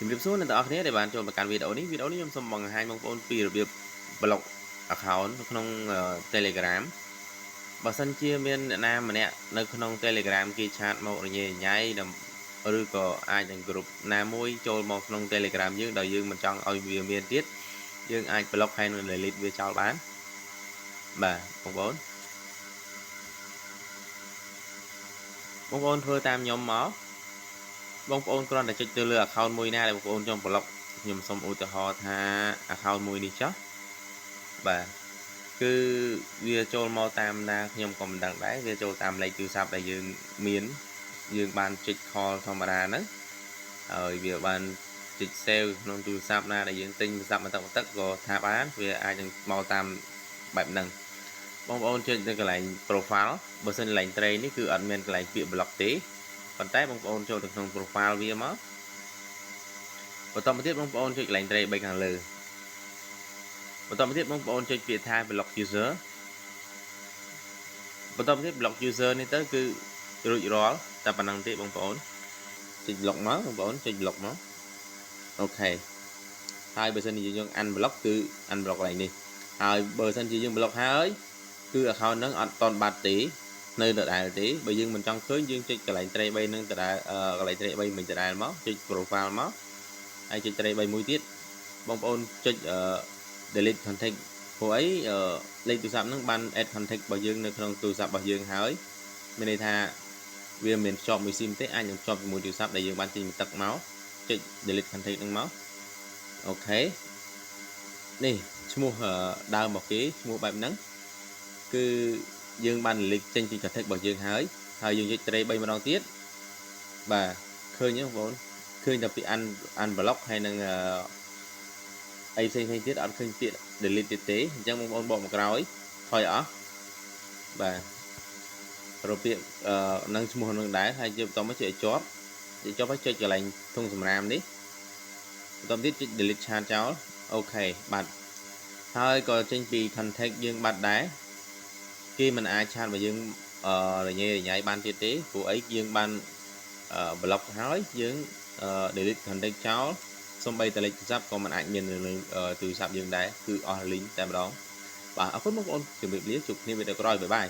ជំរាបសួរអ្នកទាំងអស់គ្នាដែលបានចូលមកកាន់វីដេអូនេះខ្ញុំសូមបង្ហាញបងប្អូនពីរបៀប block account នៅក្នុង Telegram បើសិនជាមានអ្នកណាម្នាក់នៅក្នុង Telegram គេឆាតមករញ៉េរញ៉ៃឬក៏អាចនឹង group ណាមួយចូលមកក្នុង Telegram យើងដោយយើងមិនចង់ឲ្យវាមានទៀតយើងអាច block ហើយនឹង delete វាចោលបានបាទបងប្អូនធ្វើតាមខ្ញុំមកបងប្អូនគ្រាន់តែចុចទៅលើ account មួយណាដែលបងប្អូនចង់ block ខ្ញុំសូមឧទាហរណ៍ថា account មួយនេះចុះបាទគឺវាចូលមកតាមណាខ្ញុំក៏មិនដឹងដែរវាចូលតាមលេខទូរស័ព្ទដែលយើងមានយើងបានចុច call ធម្មតាហ្នឹងហើយវាបានចុច save ក្នុងទូរស័ព្ទណាដែលយើងទិញទូរស័ព្ទបន្តិចក៏ថាបានវាអាចនឹងមកតាមបែបហ្នឹងបងប្អូនចុចទៅកន្លែង profile បើសិនកន្លែង train នេះគឺអត់មានកន្លែងពាក្យ block ទេប៉ុន្តែបងប្អូនចូលទៅក្នុង profile វាមកបន្តមកទៀតបងប្អូនចុចកន្លែង train 3ខាងលើបន្តមកទៀតបងប្អូនចុចពាក្យថា block user បន្តមកទៀត block user នេះទៅគឺរួចរាល់តែប៉ុណ្្នឹងទេបងប្អូនចុច block មកបងប្អូនចុច block មកអូខេហើយបើសិនជាយើង unblock គឺ unblock កន្លែងនេះហើយបើសិនជាយើង block ហើយគឺ account ហ្នឹងអត់តន់បាត់ទេនៅដដែលទេបើយើងមិនចង់ឃើញយើងចុចកន្លែង trace 3ហ្នឹងដដែលកន្លែង trace 3មិនដដែលមកចុច profile មកហើយចុច trace 3មួយទៀតបងប្អូនចុចdelete contact ព្រោះអីលេខទូរស័ព្ទហ្នឹងបាន add contact របស់យើងនៅក្នុងទូរស័ព្ទរបស់យើងហើយមានន័យថាវាមិនភ្ជាប់មួយ SIM ទេអាចនឹងភ្ជាប់ជាមួយទូរស័ព្ទដែលយើងបានទិញបន្ទឹកមកចុច delete contact ហ្នឹងមកអូខេនេះឈ្មោះដើមរបស់គេឈ្មោះបែបហ្នឹងគឺយើងបាន delete ចេញពី contact របស់យើងហើយយើងចុច trace 3ម្ដងទៀតបាទឃើញទេបងប្អូនឃើញតែពី unblock ហើយនឹងអីផ្សេងទៀតអត់ឃើញពាក្យ delete ទៀតទេអញ្ចឹងបងប្អូនបកមកក្រោយថយអស់បាទរកពាក្យនឹងឈ្មោះនឹងដែរហើយយើងបន្តមកចុចឲ្យជាប់ហើយចុចកន្លែងធុងសម្រាមនេះបន្តទៀតចុច delete chat ចោលអូខេបាត់ហើយក៏ចេញពី contact យើងបាត់ដែរគេមិនអាចឆាតរបស់យើងរញ៉េរញ៉ៃបានទៀតទេព្រោះអីយើងបាន block ហើយយើង delete contact ចោលសូម្បីតែលេខទូរស័ព្ទក៏មិនអាចមាននៅលើទូរស័ព្ទយើងដែរគឺអស់ link តែម្ដងបាទអរគុណបងប្អូនជម្រាបលាជួបគ្នាវីដេអូក្រោយបាយបាយ